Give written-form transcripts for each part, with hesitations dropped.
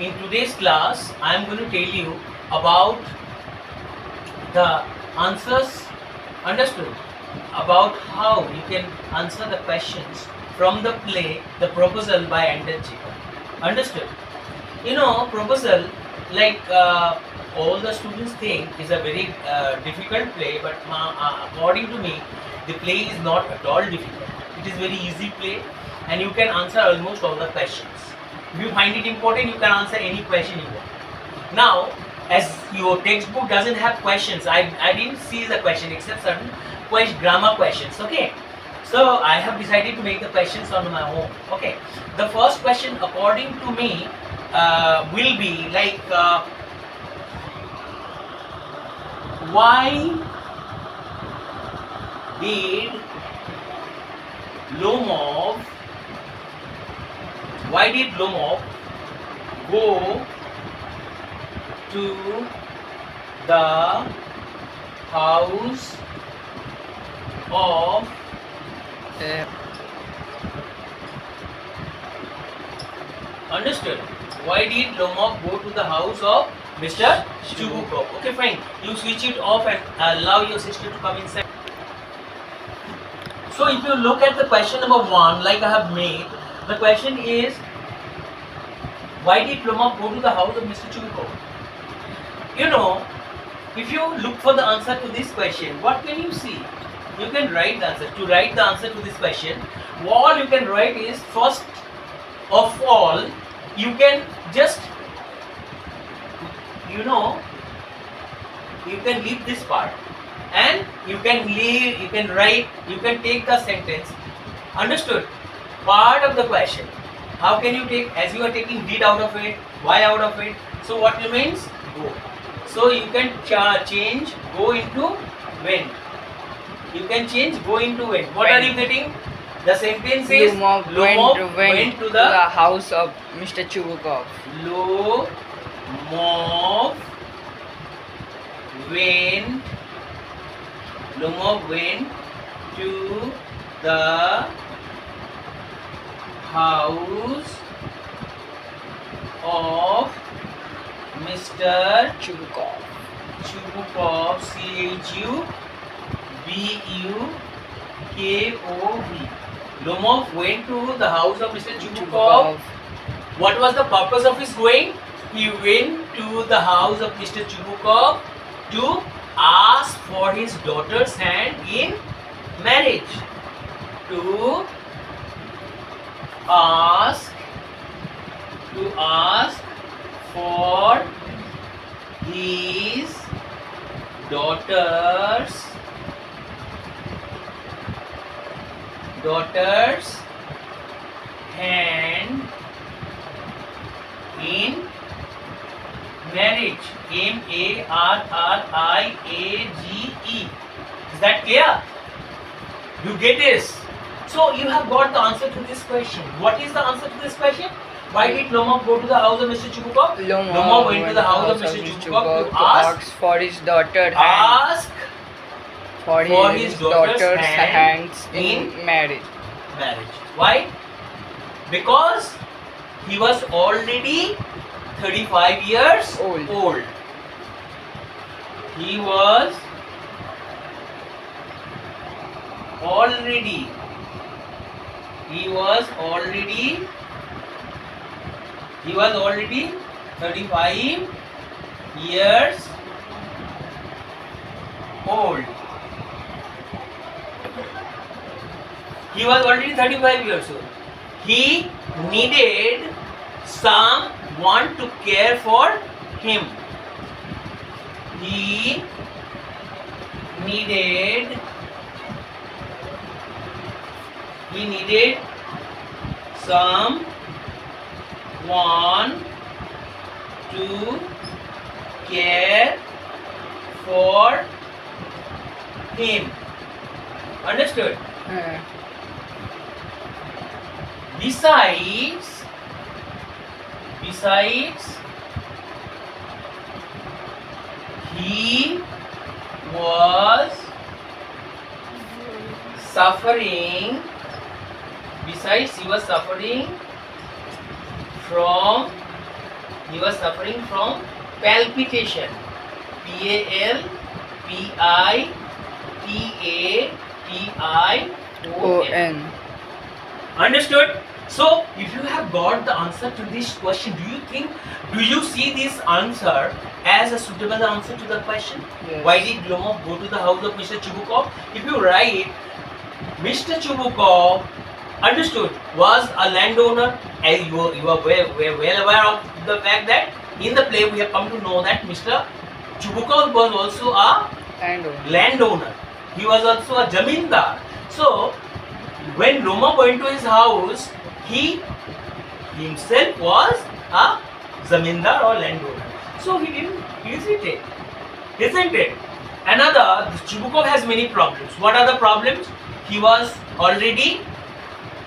In today's class, I am going to tell you about the answers, understood, about how you can answer the questions from the play The Proposal by Anton Chekhov. Understood? Proposal, like all the students think, is a very difficult play, but according to me, the play is not at all difficult. It is very easy play, and you can answer almost all the questions. If you find it important, you can answer any question you want. Now, as your textbook doesn't have questions, I didn't see the question except certain grammar questions. Okay, so I have decided to make the questions on my own. Okay, the first question, according to me, will be like, why did Lomov go to the house of understood? Why did Lomov go to the house of Mr. Chubukov? Okay, fine. You switch it off and allow your sister to come inside. So if you look at the question number 1, like I have made, the question is, why did Lomov go to the house of Mr. Chubukov? If you look for the answer to this question, what can you see? You can write the answer. To write the answer to this question, all you can write is, first of all, you can just, you can leave this part and you can take the sentence, understood, part of the question. How can you take, as you are taking did out of it, why out of it, so what remains? Go. So you can change go into when. You can change go into when. What are you getting? The sentence is Lomov went to the house of Mr. Chubukov. Lomov went to the house of Mr. Chubukov. Chubukov. Lomov went to the house of Mr. Chubukov. What was the purpose of his going? He went to the house of Mr. Chubukov to ask for his daughter's hand in marriage. To ask for his daughter's hand in marriage. MARRIAGE. Is that clear? You get this? So you have got the answer to this question. What is the answer to this question? Why did Lomov go to the house of Mr. Chubukov? Lomov went to the house of Mr. Chubukov to ask for his daughter his daughter's hands in marriage. Why? Because he was already 35 years old. He was already 35 years old. He was already 35 years old. He needed someone to care for him. He needed someone to care for him. Understood? Besides, he was suffering. Besides, he was suffering from He was suffering from palpitation. Palpitation. Understood? So, if you have got the answer to this question, do you see this answer as a suitable answer to the question? Yes. Why did Glomov go to the house of Mr. Chubukov? If you write, Mr. Chubukov, understood, was a landowner, and you are well aware of the fact that in the play we have come to know that Mr. Chubukov was also a landowner. He was also a jamindar. So, when Glomov went to his house, he himself was a zamindar or landowner. So he didn't hesitate, isn't it? Another, Chubukov has many problems. What are the problems? He was already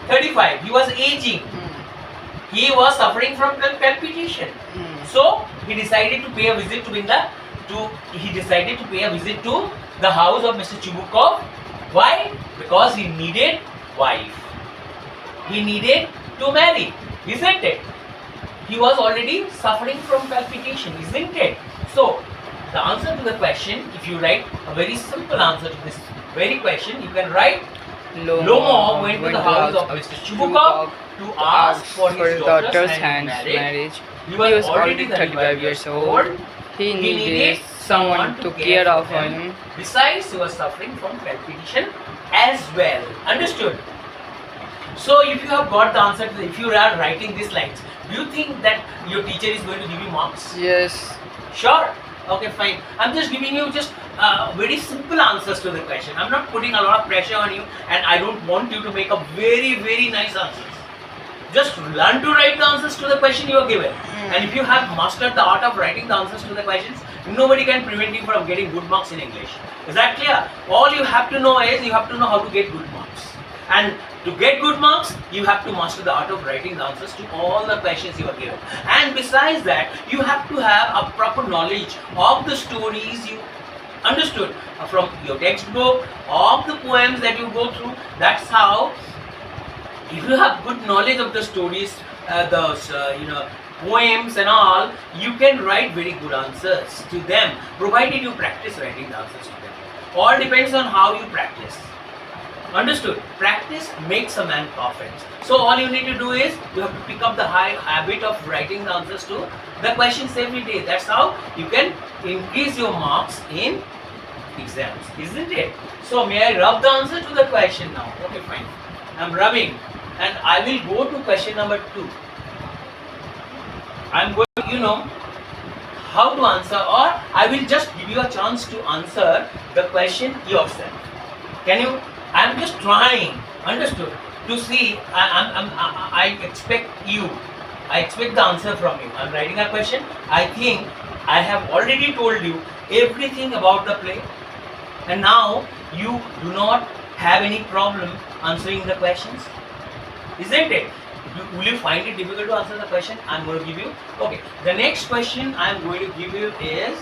35. He was aging. He was suffering from palpitation. So he decided to pay a visit to the house of Mr. Chubukov. Why? Because he needed wife. He needed to marry, isn't it? He was already suffering from palpitation, isn't it? So, the answer to the question, if you write a very simple answer to this very question, you can write Glomov went to the house of Mr. Chubukov to ask for his daughter's hand in marriage. He was already 35 years old. He needed someone to care of him. Besides, he was suffering from palpitation as well. Understood? So, if you have got the answer, if you are writing these lines, do you think that your teacher is going to give you marks? Yes. Sure. Okay, fine. I'm just giving you just very simple answers to the question. I'm not putting a lot of pressure on you, and I don't want you to make a very nice answers. Just learn to write the answers to the question you are given. And if you have mastered the art of writing the answers to the questions, nobody can prevent you from getting good marks in English. Is that clear? All you have to know is you have to know how to get good marks. And to get good marks, you have to master the art of writing the answers to all the questions you are given. And besides that, you have to have a proper knowledge of the stories you understood from your textbook, of the poems that you go through. That's how, if you have good knowledge of the stories, poems and all, you can write very good answers to them, provided you practice writing the answers to them. All depends on how you practice. Understood? Practice makes a man perfect. So all you need to do is you have to pick up the high habit of writing the answers to the questions every day. That's how you can increase your marks in exams, isn't it? So may I rub the answer to the question now? Okay, fine. I'm rubbing, and I will go to question number 2. I'm going to, how to answer, or I will just give you a chance to answer the question yourself. Can you? I'm just trying, understood, to see. I expect you. I expect the answer from you. I'm writing a question. I think I have already told you everything about the play, and now you do not have any problem answering the questions, isn't it? Will you find it difficult to answer the question I'm going to give you? Okay. The next question I'm going to give you is,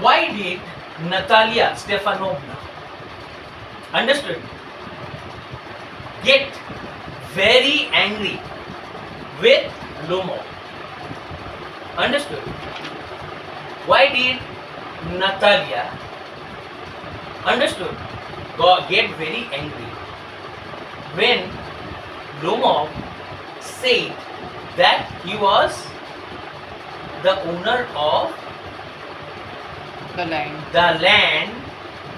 why did Natalia Stefanovna, understood, get very angry with Glomov? Understood? Why did Natalia, understood, get very angry when Glomov said that he was the owner of The land. the land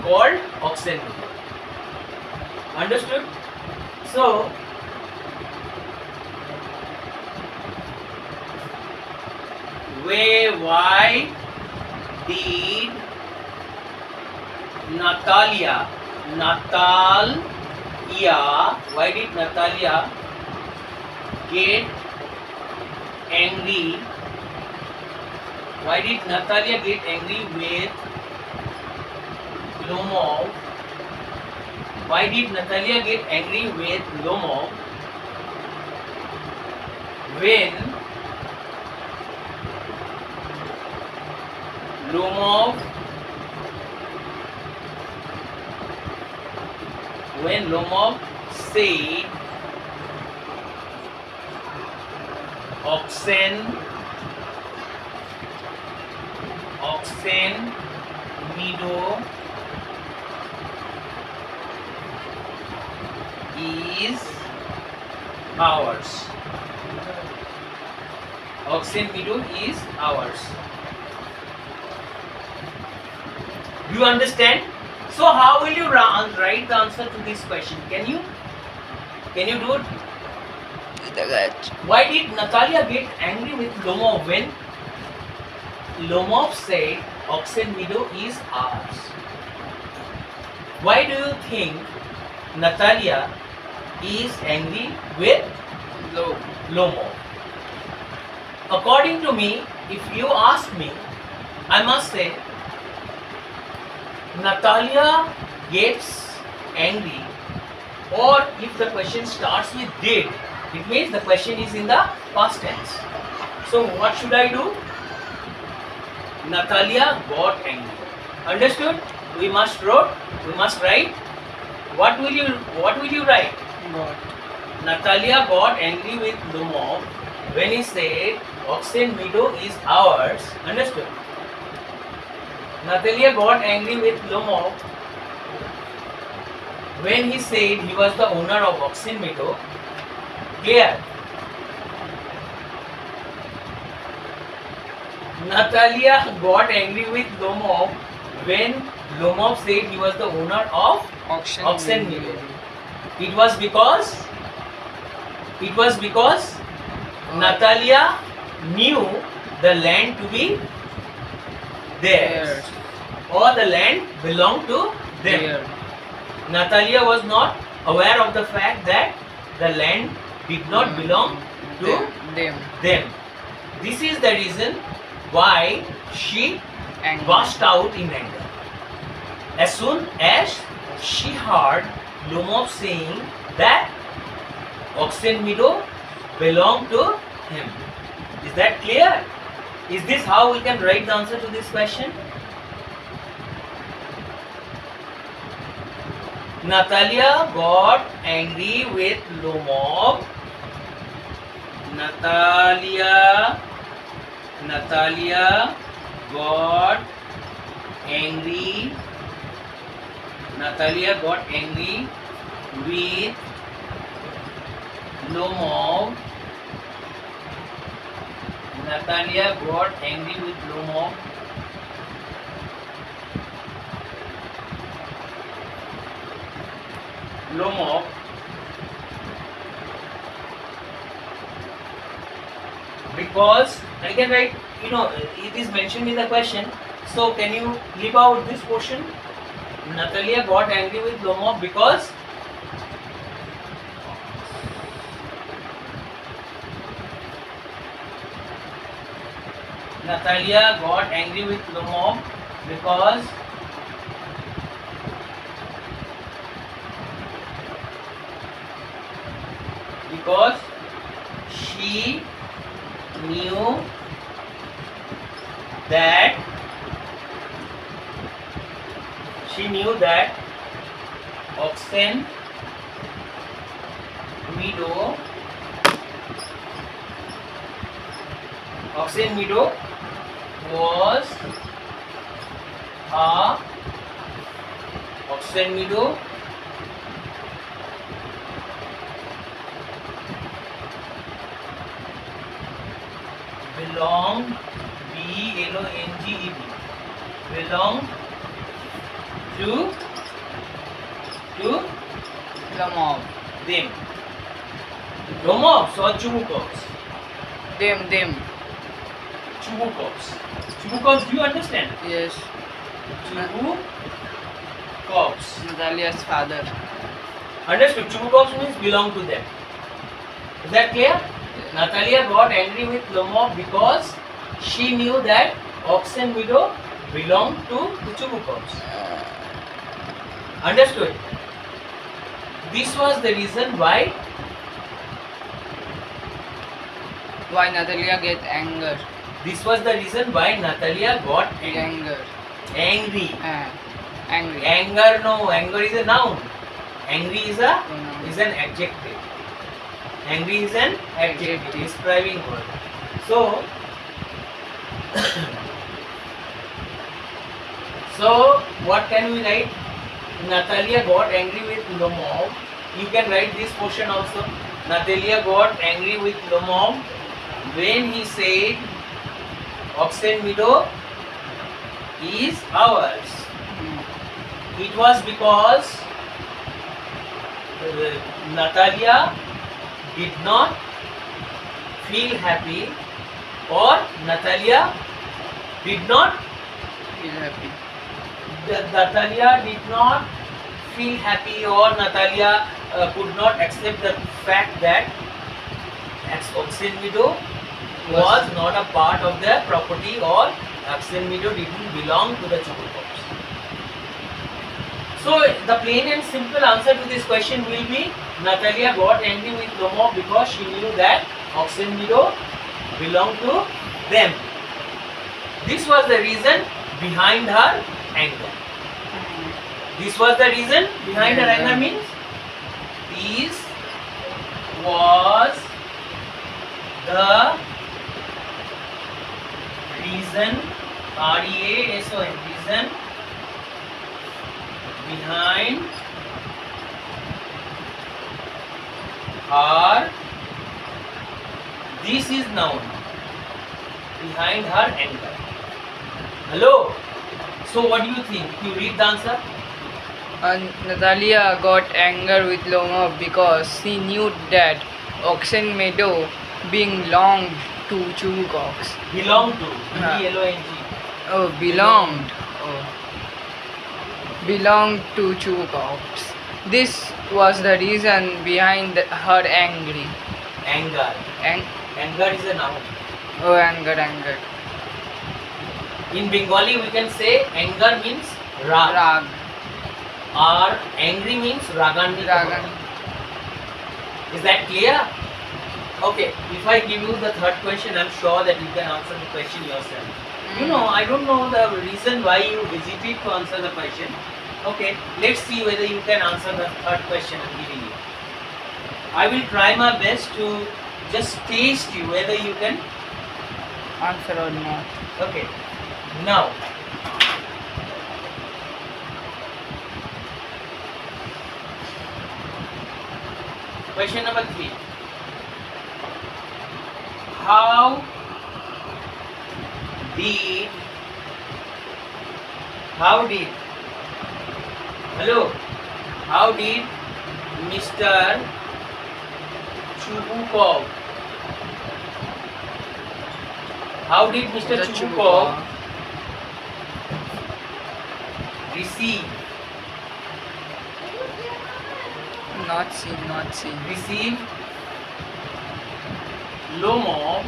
called Oxenwood? Understood? So, why did Natalia, why did Natalia get angry? Why did Natalia get angry with Glomov? Why did Natalia get angry with Glomov when Glomov said oxen meadow is ours. Oxen meadow is ours. Do you understand? So how will you write the answer to this question? Can you do it? Why did Natalia get angry with Lomov when Lomov said oxen meadow is ours? Why do you think Natalia is angry with Lomov? According to me, if you ask me, I must say Natalia gets angry, or if the question starts with did, it means the question is in the past tense. So what should I do? Natalia got angry. Understood? We must write. What will you write? Got. Natalia got angry with Lomov when he said oxen meadow is ours. Understood? Natalia got angry with Lomov when he said he was the owner of oxen meadow. Clear? Natalia got angry with Lomov when Lomov said he was the owner of oxen meadow. It was because Natalia knew the land to be theirs, or the land belonged to them. Natalia was not aware of the fact that the land did not belong to them. This is the reason why she burst out in anger. As soon as she heard Lomov saying that oxen meadow belonged to him. Is that clear? Is this how we can write the answer to this question? Natalia got angry with Lomov. Natalia got angry. Natalia got angry with Lomov. Natalia got angry with Lomov because I can write, it is mentioned in the question. So can you leave out this portion? Natalia got angry with Lomov because Natalia got angry with Lomov because she knew that oxen meadow was oxen meadow belonged belonged to Lomov. them. Lomovs or Chubukovs? Them. Chubukovs. Chubukovs, do you understand? Yes. Chubukovs. Natalia's father. Understood? Chubukovs means belong to them. Is that clear? Natalia got angry with Lomov because she knew that oxen meadow belonged to the Chubukovs. Understood? This was the reason why Natalia get anger. This was the reason why Natalia got Anger. angry. Angry. Anger, no. Anger is a noun. Angry is Pronoun. an adjective. Angry is an adjective, Adjective. describing word. So, so what can we write? Natalia got angry with Lomov. You can write this portion also. Natalia got angry with Lomov when he said Oxen Meadow is ours. It was because Natalia did not feel happy, or Natalia did not Feel happy. Natalia did not feel happy, or Natalia could not accept the fact that Oxen Meadow was not a part of their property, or Oxen Meadow didn't belong to the Chukukovs. So the plain and simple answer to this question will be Natalia got angry with Lomov because she knew that Oxen Meadow belonged to them. This was the reason behind her anger. This was the reason behind her anger means this was the reason, R-E-A-S-O-N, reason behind her, this is noun, behind her anger. Hello? So what do you think? You read the answer? Natalia got anger with Lomov because she knew that Oxen Meadow belonged to Chukukovs. Belong to, Yeah. B-E-L-O-N-G. Oh, belonged. Oh. Belonged to Chukukovs. This was the reason behind her angry. Anger. Anger is a noun. Oh, anger. In Bengali we can say anger means rag. Rag. Or angry means raganit. Ragan. Is that clear? Okay, if I give you the third question, I'm sure that you can answer the question yourself. You know, I don't know the reason why you hesitate to answer the question. Okay, let's see whether you can answer the third question I'm giving you. I will try my best to just taste you whether you can. Answer or not. Okay, now. Question number 3. How did Mr. Chubukov receive Lomov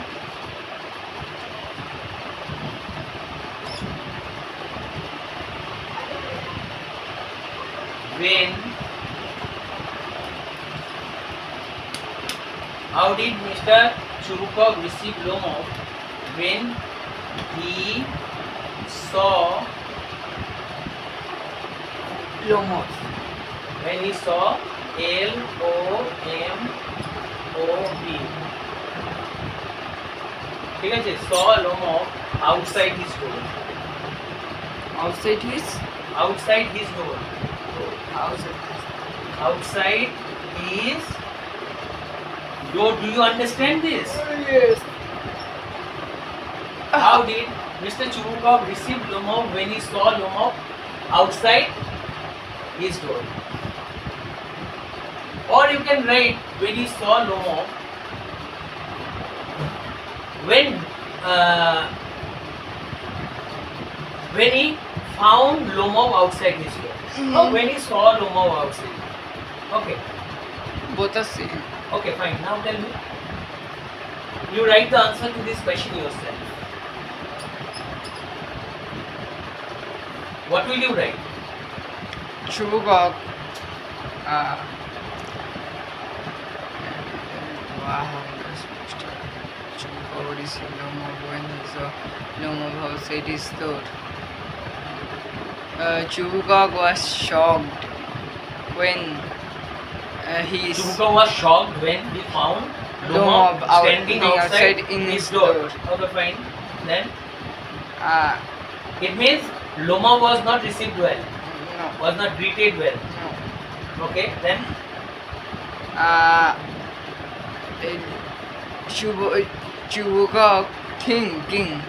when how did Mr. Churukov receive Lomov when he saw Lomov. L-O-M-O-V ঠিক আছে saw Lomov outside his door. Outside his door. Outside his door. Do you understand this? Yes. How did Mr. Churukov receive Lomov when he saw Lomov outside his door? Or you can write when he saw Lomov when he found Lomov outside his door. Or when he saw Lomov outside. Okay. Both are same. Okay, fine. Now tell me. You write the answer to this question yourself. What will you write? Chubukov. Wow, that's Mr. Chubukov received Lomov when he saw Lomov outside his door. Chubukov was shocked when He's Chubukov was shocked when he found Lomov Lomov standing being outside in his his door. door. Okay, fine. Then Uh, it means Lomov was not received well, no, was not greeted well. no. Okay, then Uh, Chubukov thinking.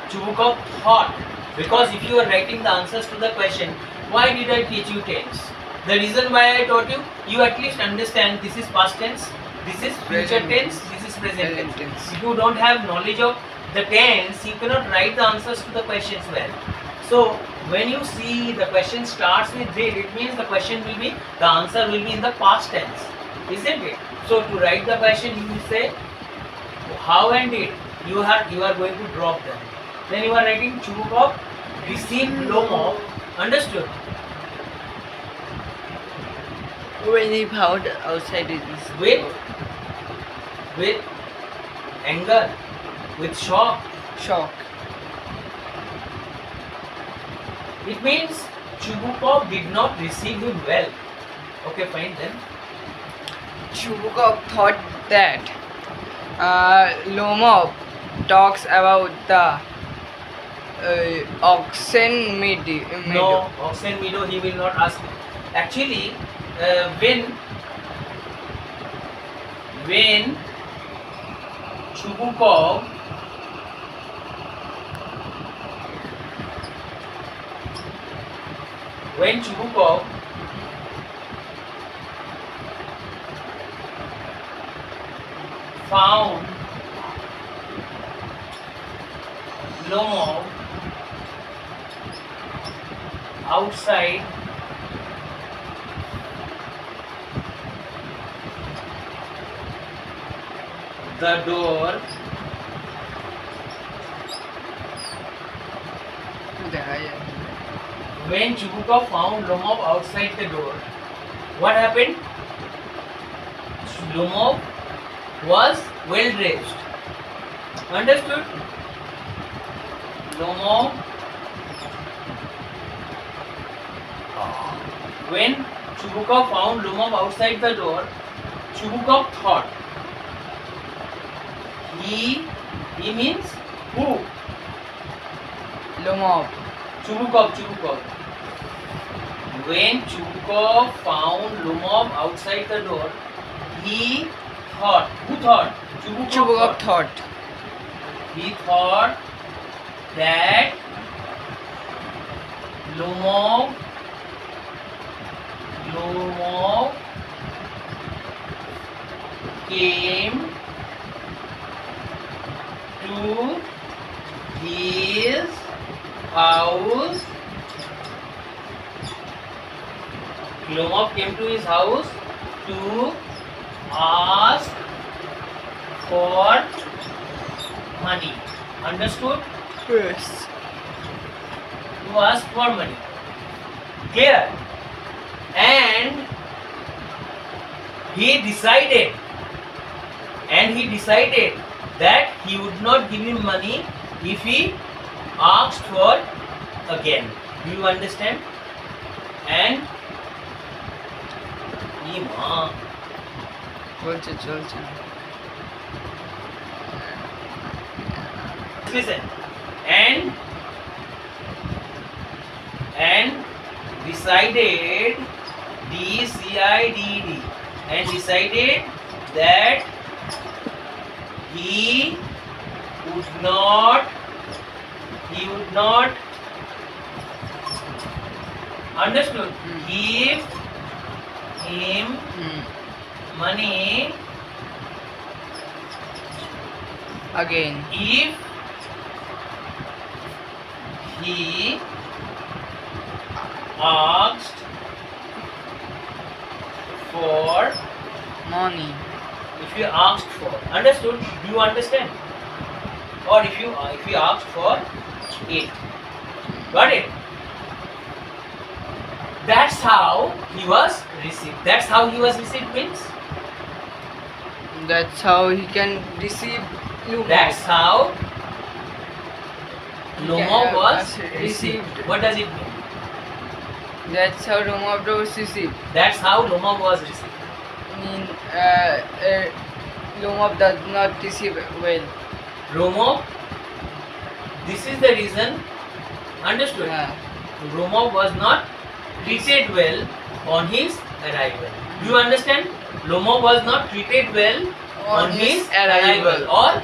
Chubukov thought, because if you are writing the answers to the question, why did I teach you tense? The reason why I taught you, you at least understand this is past tense, this is future Present tense, this is present present tense. tense. If you don't have knowledge of the tense, you cannot write the answers to the questions well. So when you see the question starts with did, it means the question will be, the answer will be in the past tense, isn't it? So to write the question, you will say how and did. You are going to drop them. Then you are writing Chubukov received Lomov. Understood? When he found outside his With door. with anger, with shock. Shock. It means Chubukov did not receive him well. Okay, fine then. Chubukov thought that Lomov talks about the oxen meadow. No, Oxen Meadow he will not ask. Actually, when Chubukov found Lomov outside the door, when Chubukov found Lomov outside the door, what happened? Lomov was well dressed. Understood? Lomov, when Chubukov found Lomov outside the door, Chubukov thought. He means who? Lomov. Chubukov. When Chubukov found Lomov outside the door, he thought. Who thought? Chubukov thought. He thought that Lomov came to his house. Lomov came to his house to ask for money. Understood? Yes. To ask for money. Clear? And he decided that he would not give him money if he asked for again. Do you understand? And চলছে listen, and decided DCIDD and decided that he would not understood give him money again. if he asked for Money. if you asked for. Understood? Do you understand? Or if you asked for it. Got it? That's how he was received. That's how he was received means. That's how he can receive Lomov. That's how Lomov Yeah, was was received. received. What does it mean? That's how Lomov was received. That's how Lomov was received. mean, Lomov does not receive well. Lomov, this is the reason. Understood? Lomov was not treated well on his arrival. Do you understand? Lomov was not treated well on his arrival, or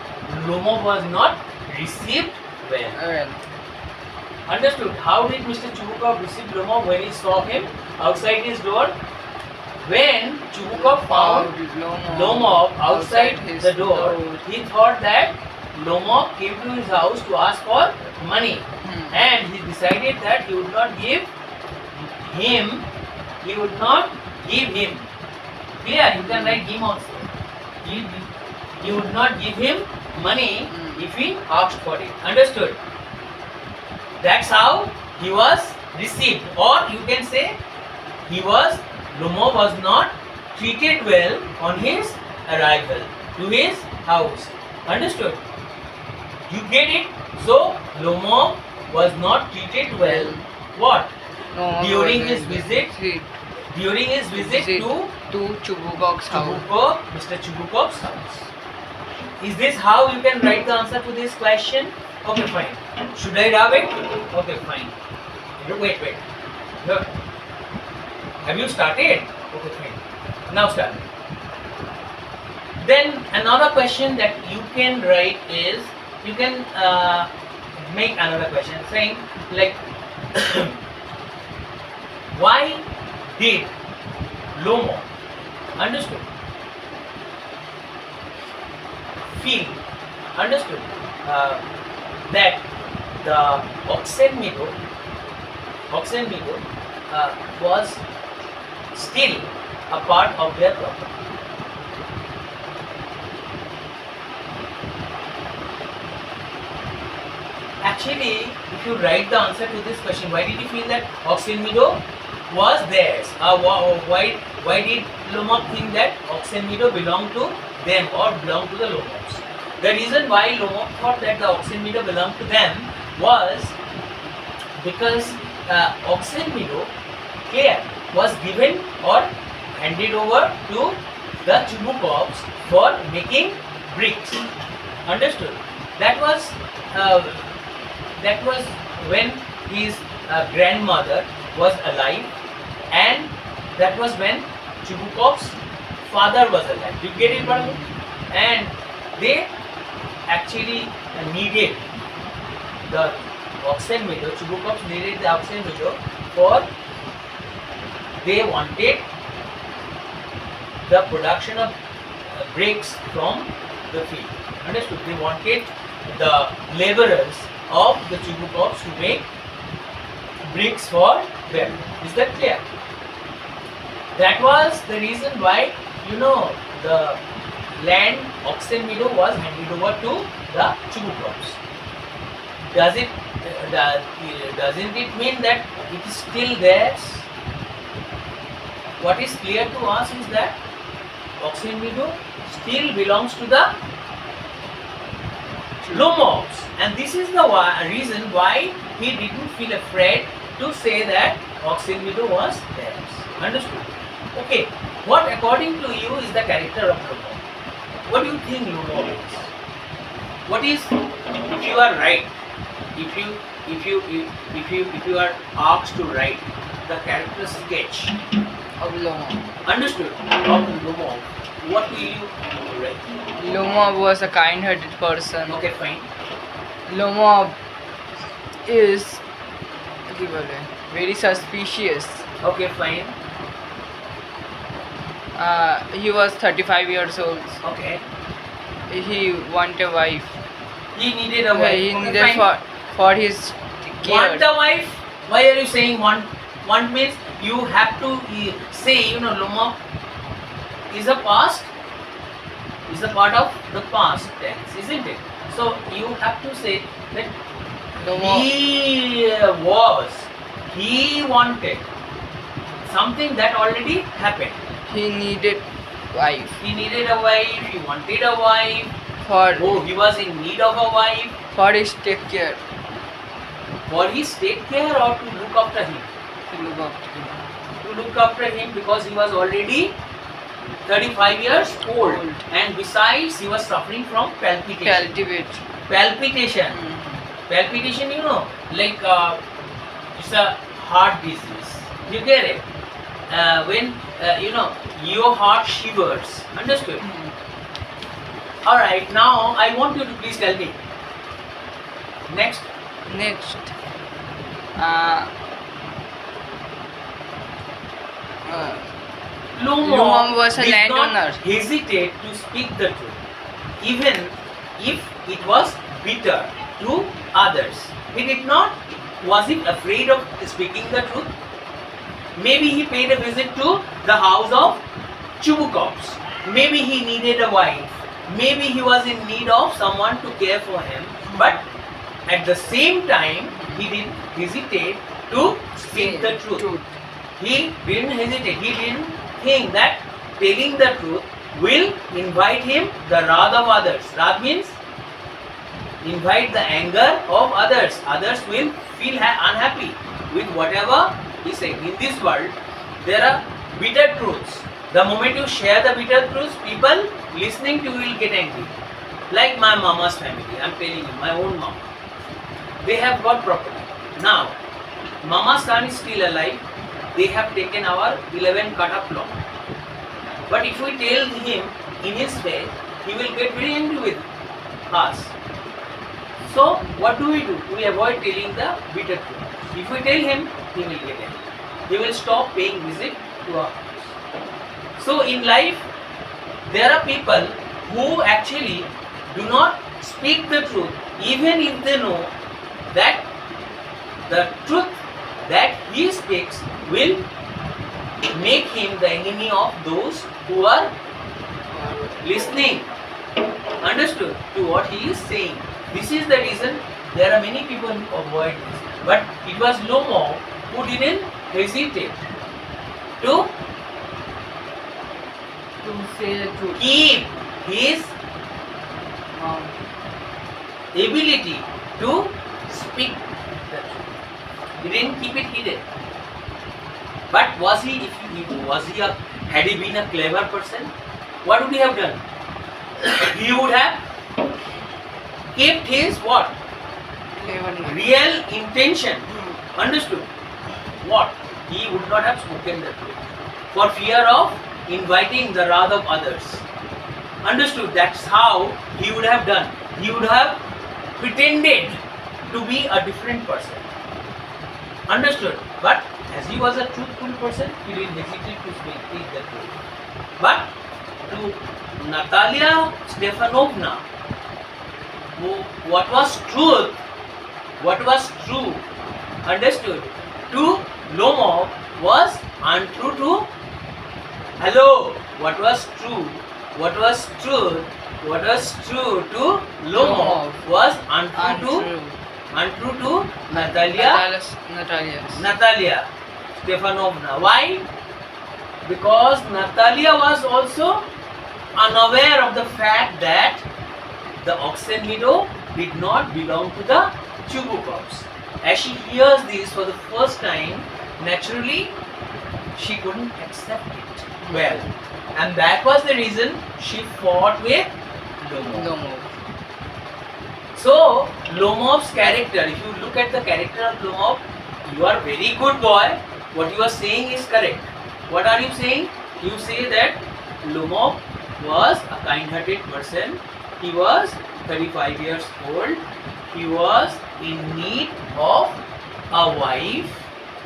Lomov was not received well. Understood? How did Mr. Chubukov receive Lomov when he saw him outside his door? When Chubukov found Lomov outside the door, he thought that Lomov came to his house to ask for money, and he decided that he would not give him. He would not give him. Clear? You can write him also. He would not give him money if he asked for it. Understood? That's how he was received, or you can say Lomov was not treated well on his arrival to his house. Understood? You get it? So Lomov was not treated well. What? During his visit to Chubukov's house. Mr. Chubukov's house. Is this how you can write the answer to this question? Okay, fine. Should I have it? Okay, fine. Wait. Here. Have you started? Okay, fine. Now start. Then another question that you can write is, you can make another question saying like, why did Lomov, understood, feel, understood, that the oxen meadow was still a part of their property? Actually, if you write the answer to this question, why did you feel that oxen meadow was theirs? Why did Lomov think that oxen meadow belonged to them or belonged to the Lomovs? The reason why Lomov thought that the oxen meadow belonged to them was because oxen meadow care was given or handed over to the Chubukovs for making bricks. Understood? That was when his grandmother was alive, and that was when Chubukov's father was alive. You get it, brother? And they actually needed the oxen meadow. Chubukovs needed the oxen meadow for, they wanted the production of bricks from the field. Understood? They wanted the laborers of the Chubukovs to make bricks for them. Is that clear? That was the reason why, the land oxen meadow was handed over to the Chubukovs. Doesn't it mean that it is still theirs? What is clear to us is that oxen meadow still belongs to the Lomovs, and this is the reason why he didn't feel afraid to say that oxen meadow was theirs. Understood? Okay. What according to you is the character of Lomov? What do you think Lomov is? What is, if you are right, if you are asked to write the character sketch Of Lomov. understood of Lomov, what will you write? Lomov was a kind-hearted person. Okay, fine. Lomov is very suspicious. Okay, fine. He was 35 years old. Okay. He wanted a wife. He needed a wife. He Okay, needed fine. for his care. Want a wife? Why are you saying want? Want means you have to say, Lomov is a past, is a part of the past tense, isn't it? So you have to say that Lomov, he wanted something that already happened. he needed wife. He needed a wife, he wanted a wife, For he was in need of a wife. his take care. For his take care or to look after him? To look up to him. To look after him because he was already 35 years old, Old. and besides he was suffering from palpitation. Cultivate. Palpitation. Palpitation, you know, like it's a heart disease. You get it? When you know your heart shivers. Understood? All right. Now I want you to please tell me. Next. Next, uh, Lumov was a did landowner. not hesitate to speak the truth, even if it was bitter to others. He did not. Was he afraid of speaking the truth? Maybe he paid a visit to the house of Chubukovs. Maybe he needed a wife. Maybe he was in need of someone to care for him. But at the same time, he didn't hesitate to speak the truth. He didn't hesitate. He didn't think that telling the truth will invite him the wrath of others. Wrath means invite the anger of others. Others will feel unhappy with whatever he said. In this world, there are bitter truths. The moment you share the bitter truths, people listening to you will get angry. Like my mama's family, I'm telling you, my own mama. They have got property. Now, mama's son is still alive. They have taken our 11 kata plot. But if we tell him in his way, he will get very angry with us. So, what do? We avoid telling the bitter truth. If we tell him, he will get angry. He will stop paying visit to our house. So, in life, there are people who actually do not speak the truth, even if they know that the truth that he speaks will make him the enemy of those who are listening, understood, to what he is saying. This is the reason there are many people who avoid this. But it was Lomo who didn't hesitate to say the truth. keep his ability to speak the truth. He didn't keep it hidden. But was he, had he been a clever person, what would he have done? He would have kept his what? Real intention. Understood? What? He would not have spoken the truth for fear of inviting the wrath of others. Understood? That's how he would have done. He would have pretended to be a different person. Understood? But as he was a truthful person, he didn't hesitate to speak the truth. But to Natalia Stefanovna, what was truth, what was true, understood, to Lomov was untrue to, hello, what was true, what was truth, what was true to Lomov was untrue to Natalia Stefanovna. Why? Because Natalia was also unaware of the fact that the oxen meadow did not belong to the Chubukovs. As she hears this for the first time, naturally she couldn't accept it well. And that was the reason she fought with Lomov. So, Lomov's character, if you look at the character of Lomov, you are very good boy. What you are saying is correct. What are you saying? You say that Lomov was a kind-hearted person. He was 35 years old. He was in need of a wife.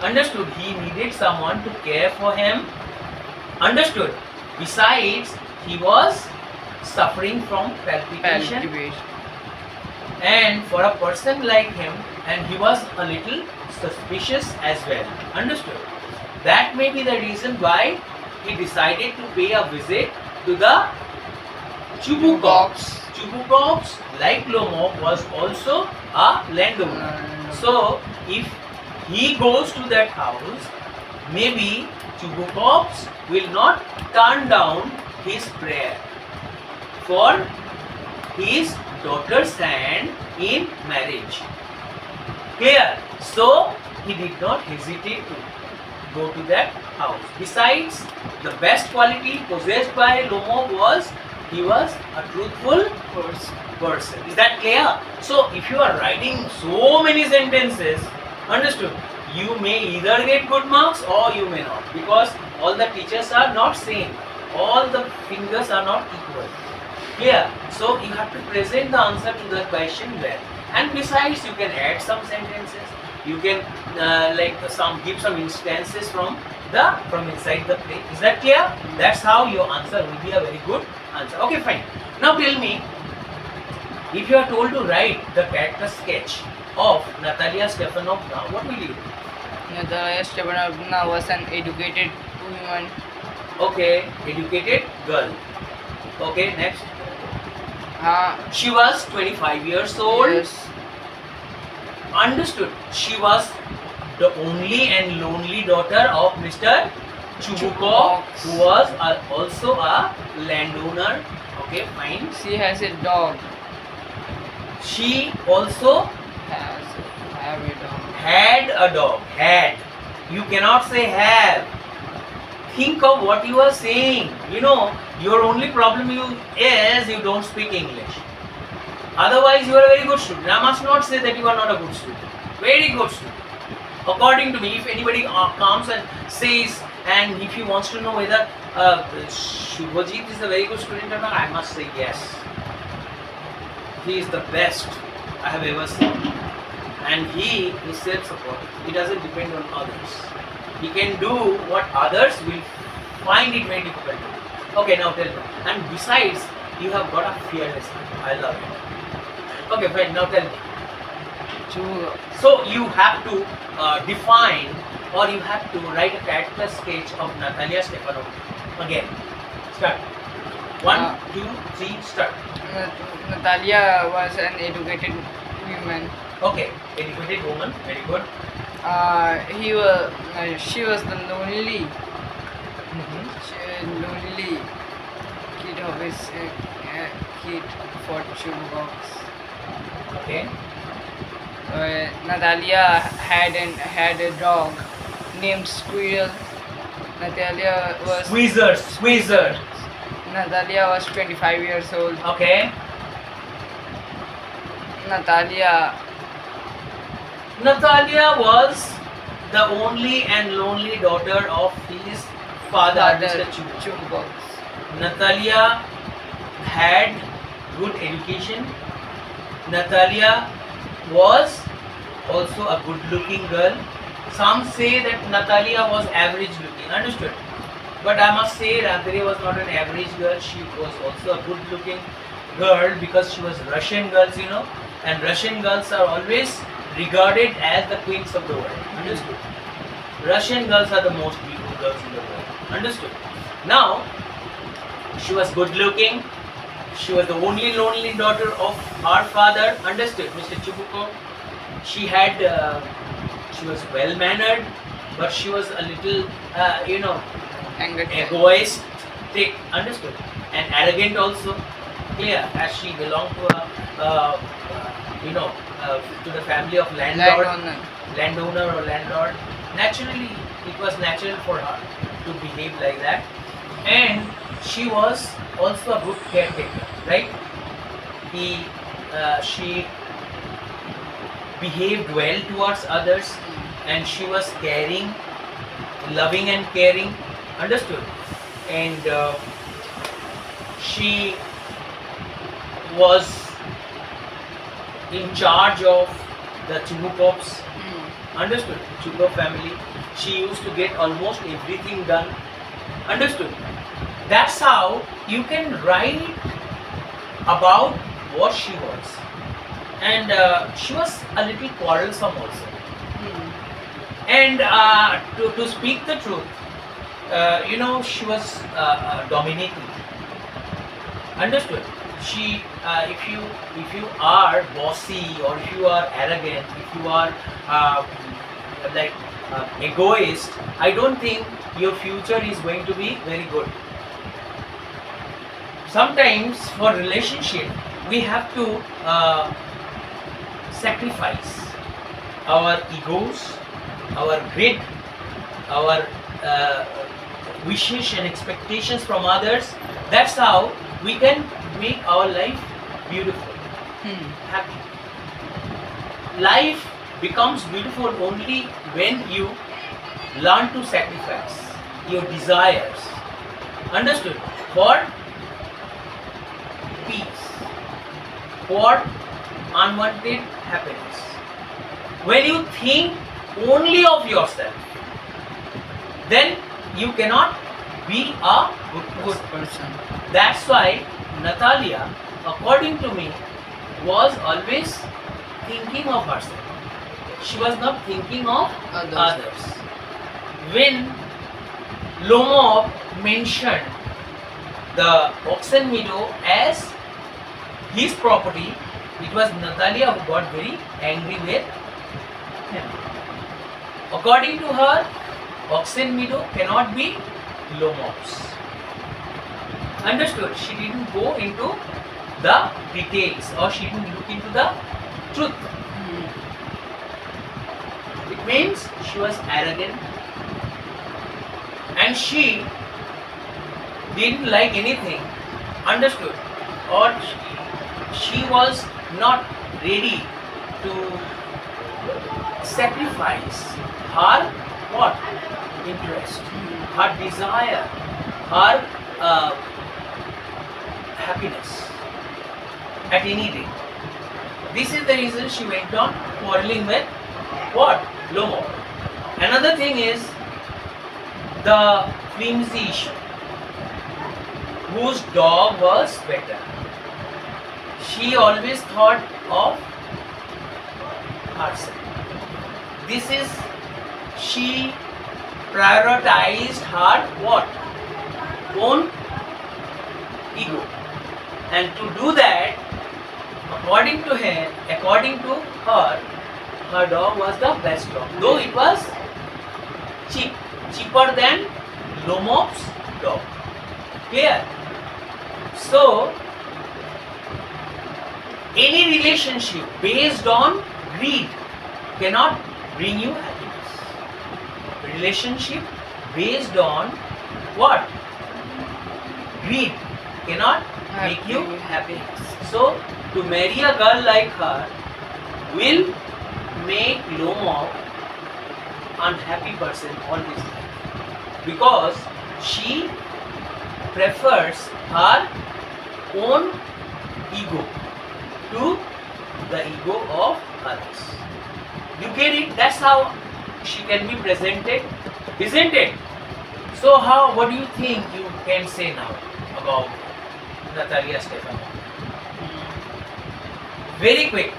Understood? He needed someone to care for him. Understood? Besides, he was suffering from palpitation. And for a person like him, and he was a little suspicious as well. Understood? That may be the reason why he decided to pay a visit to the Chubukovs. Chubukovs, like Lomov, was also a landowner. So, if he goes to that house, maybe Chubukovs will not turn down his prayer for his daughter's hand in marriage. Clear? So, he did not hesitate to go to that house. Besides, the best quality possessed by Lomov was he was a truthful person. Is that clear? So if you are writing so many sentences, understood, you may either get good marks or you may not, because all the teachers are not same. All the fingers are not equal. Clear? So you have to present the answer to the question well. And besides, you can add some sentences. You can give some instances from inside the play. Is that clear? That's how your answer will be a very good answer. Okay, fine. Now tell me, if you are told to write the character sketch of Natalia Stepanovna, what will you do? Natalia Stepanovna was an educated woman. Okay, educated girl. Okay, next. Uh, She was 25 years old. yes, Understood. She was the only and lonely daughter of Mr. Chubukov, who was also a landowner. Okay, fine. she has a dog. She also Have a dog. had a dog. Had. You cannot say have. Think of what you are saying. You know, your only problem is you don't speak English. Otherwise, you are a very good student. I must not say that you are not a good student. Very good student. According to me, if anybody comes and says, and if he wants to know whether Shubhajit is a very good student or not, I must say yes. He is the best I have ever seen. And he is self-supporting. He doesn't depend on others. He can do what others will find it very difficult to do. Okay, now tell me. And besides, you have got a fearless heart. I love it. Okay, fine. Now tell me. So you have to define, or you have to write a character sketch of Natalia Stepanovna. Again, start. 1, 2, 3, start. Natalia was an educated woman. Okay, educated woman, very good. She was the lonely kid of his kid for Chubukov. Okay, Natalia had a dog named Squirrel. Natalia squeezer. Natalia was 25 years old. Okay, Natalia was the only and lonely daughter of his father, Mr. Chubukov. Chubukov. Natalia had good education. Natalia was also a good looking girl. Some say that Natalia was average looking. Understood? But I must say Natalia was not an average girl. She was also a good looking girl, because she was Russian girls, you know. And Russian girls are always regarded as the queens of the world. Understood? Russian girls are the most beautiful girls in the world. Understood? Now, she was good looking. She was the only lonely daughter of her father. Understood? Mr. Chubukov. She had, she was well mannered, but she was a little, egoistic. Understood? And arrogant also. Clear? As she belonged to a, to the family of landowner or landlord. Naturally, it was natural for her to behave like that. And she was also a good caretaker, right? She behaved well towards others, and she was caring, loving and caring. Understood? And she was in charge of the Chubukovs. Understood? Chubukov family. She used to get almost everything done. Understood? That's how you can write about what she was. And she was a little quarrelsome also. And to speak the truth, she was dominating. Understood? She, if you are bossy, or if you are arrogant, if you are egoist, I don't think your future is going to be very good. Sometimes for relationship, we have to sacrifice our egos, our greed, our uh, wishes and expectations from others. That's how we can make our life beautiful, happy. Life becomes beautiful only when you learn to sacrifice your desires. Understood? For peace, for unwanted happiness. When you think only of yourself, then you cannot be a good person. That's why Natalia, according to me, was always thinking of herself. She was not thinking of others. When Lomov mentioned the oxen meadow as his property, it was Natalia who got very angry with him. According to her, oxen meadow cannot be Lomov's. Understood? She didn't go into the details, or she didn't look into the truth. It means she was arrogant and she didn't like anything. Understood? Or she was not ready to sacrifice her what? Interest, her desire, her happiness at any rate. This is the reason she went on quarreling with what? Lomo. Another thing is the flimsy issue. Whose dog was better? She always thought of herself. This is, she prioritized her what? Own ego. And to do that, according to her, her dog was the best dog. Though it was cheaper than Lomov's dog. Clear? So, any relationship based on greed cannot bring you happiness. Relationship based on what? Greed cannot make you happy. So, to marry a girl like her will make Lomov unhappy person all his life, because she prefers her own ego to the ego of others. You get it? That's how she can be presented, isn't it? So what do you think you can say now about Natalia Stefano? Very quick,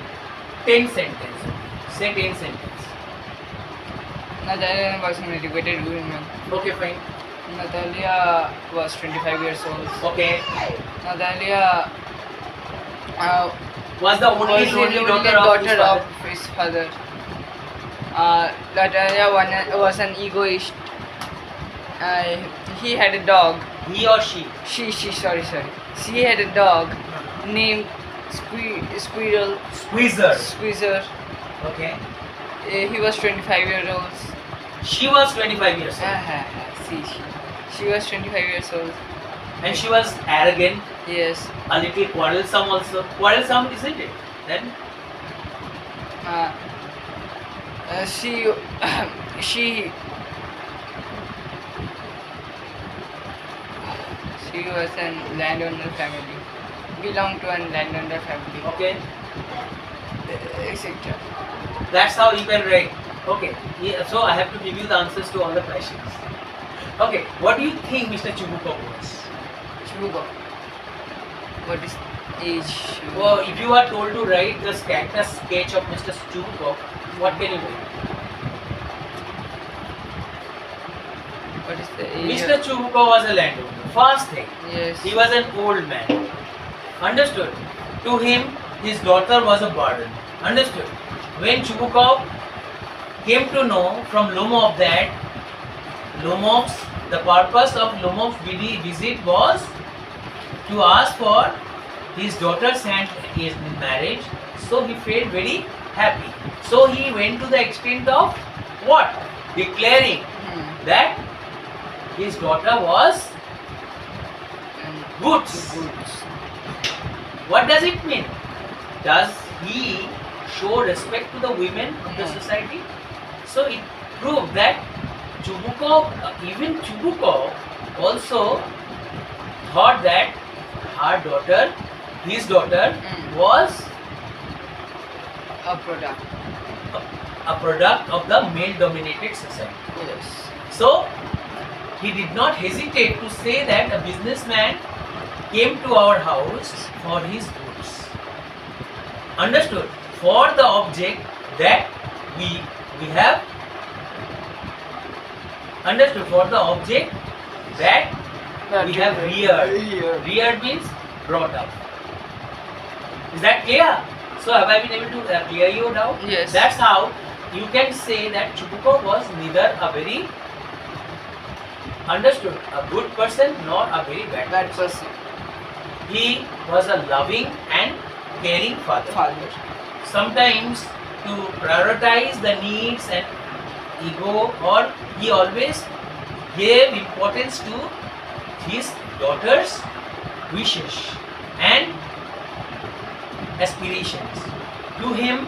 10 sentences. Say 10 sentences. Natalia was an educated woman. Okay, fine. Natalia was 25 years old. Okay. Natalia Was the only was the only daughter of his father. Natalia was an egoist. He had a dog. He or she? Sorry. She had a dog named Squirrel. Squeezer. Okay. He was 25 years old. She was 25 years old. She was 25 years old. And she was arrogant. Yes. A little quarrelsome also. Quarrelsome, isn't it? Then? She was a landowner family. Belonged to a landowner family. Okay. Etc. That's how you can write. Okay. Yeah, so I have to give you the answers to all the questions. Okay. What do you think Mr. Chubukov was? Chugo. What is age? Well, if you are told to write the character sketch of Mr. Chubukov, what can you write? What is the age? Mr. Chubukov was a landowner. First thing. Yes. He was an old man. Understood? To him, his daughter was a burden. Understood? When Chubukov came to know from Lomov that the purpose of Lomov's visit was to ask for his daughter's hand in marriage, so he felt very happy. So he went to the extent of what? Declaring that his daughter was And goods. goods. What does it mean? Does he show respect to the women of the No. society? So it proved that Chubukov, even Chubukov also thought that her daughter, his daughter, was A product. a product of the male-dominated society. Yes. So he did not hesitate to say that a businessman came to our house for his goods. Understood? For the object that we have understood, for the object that we have reared. Reared means brought up. Is that clear? So have I been able to clear you now? Yes. That's how you can say that Chubukov was neither a very understood a good person nor a very bad That person. person. He was a loving and caring father. Father. Sometimes to prioritize the needs and ego, or he always gave importance to his daughter's wishes and aspirations. To him,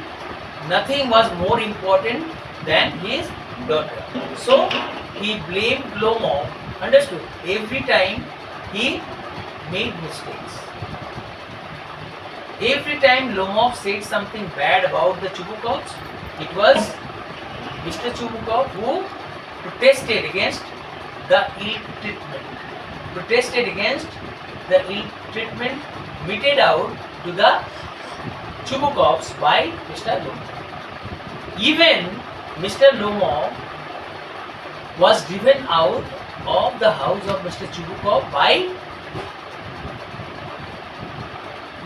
nothing was more important than his daughter. So he blamed Lomov, understood, every time he made mistakes. Every time Lomov said something bad about the Chubukovs, it was Mr. Chubukov who protested against the ill treatment. Protested against the ill treatment meted out to the Chubukovs by Mr. Lomov. Even Mr. Lomov was driven out of the house of Mr. Chubukov by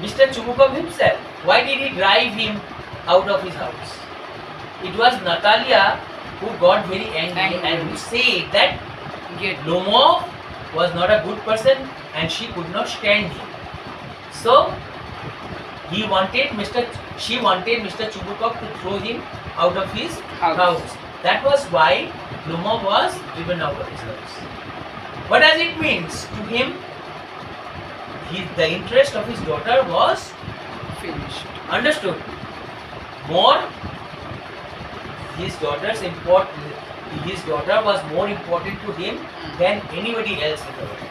Mr. Chubukov himself. Why did he drive him out of his house? It was Natalia who got very angry and who said that Get. Lomov was not a good person and she could not stand him. So she wanted Mr. Chubukov to throw him out of his house. That was why Lomov was driven out of his house. What does it mean? To him, the interest of his daughter was Finished. understood. More, his daughter was more important to him than anybody else in the world.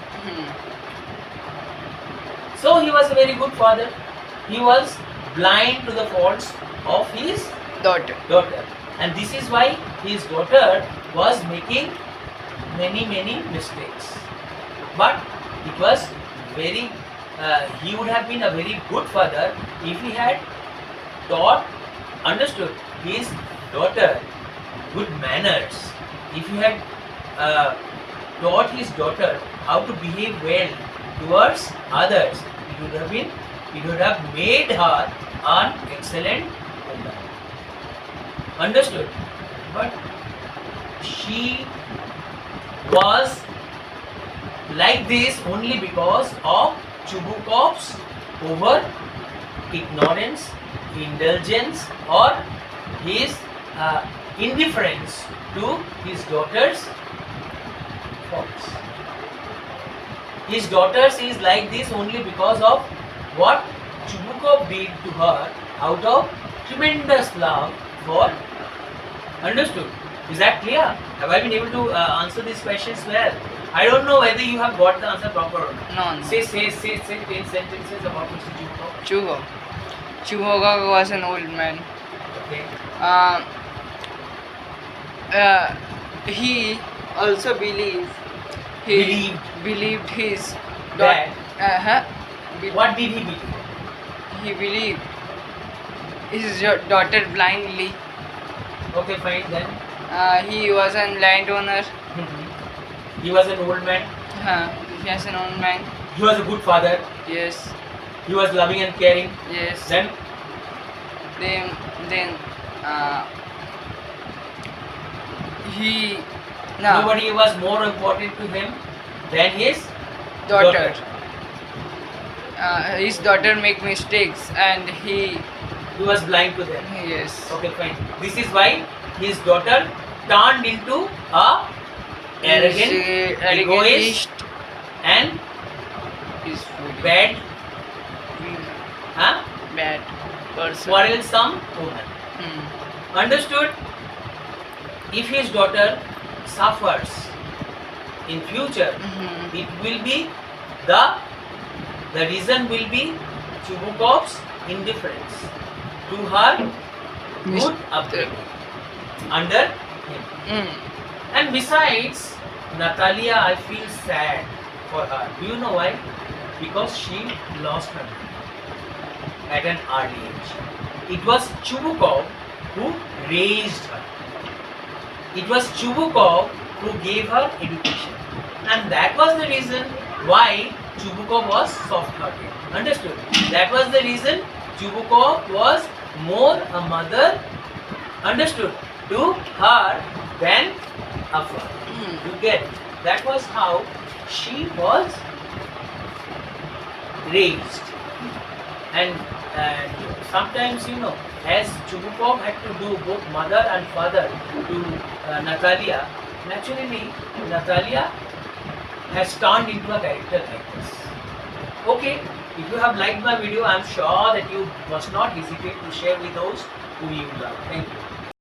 So he was a very good father. He was blind to the faults of his Daughter. daughter, and this is why his daughter was making many mistakes. But it was very he would have been a very good father if he had understood his daughter good manners. If he had taught his daughter how to behave well towards others, it would have made her an excellent woman. Understood? But she was like this only because of Chubukov's over ignorance, indulgence, or his indifference to his daughter's faults. His daughter is like this only because of what Chubukov did to her out of tremendous love for. Understood? Is that clear? Have I been able to answer these questions well? I don't know whether you have got the answer proper or not. No. Say 10 sentences about Mr. Chubukov. Chugo. Chubukov was an old man. Okay. He also believed his That. What What did he believe? he believed his daughter blindly. Okay, fine then. He was a landowner. He was an old man. He was an old man. He was a good father. Yes. He was loving and caring. Yes. Then Then he no nobody was more important to him than his daughter. His daughter make mistakes and he He was blind to them. yes. Okay, fine. This is why his daughter turned into a arrogant, egoist, egoist, and is very bad, huh? bad person. quarrelsome woman. Hmm. Understood? If his daughter suffers in future, Mhm. it will be the the reason will be Chubukov's indifference to her good upbringing under him. Mm. And besides, Natalia, I feel sad for her. Do you know why? Because she lost her mother at an early age. It was Chubukov who raised her. It was Chubukov who gave her education. And that was the reason why Chubukov was soft-hearted. Understood? That was the reason Chubukov was more a mother, understood, to her than a father. You get it? That was how she was raised. And sometimes, as Chubukov had to do both mother and father to Natalia, naturally Natalia has turned into a character like this. Okay, if you have liked my video, I am sure that you must not hesitate to share with those who you love. Thank you.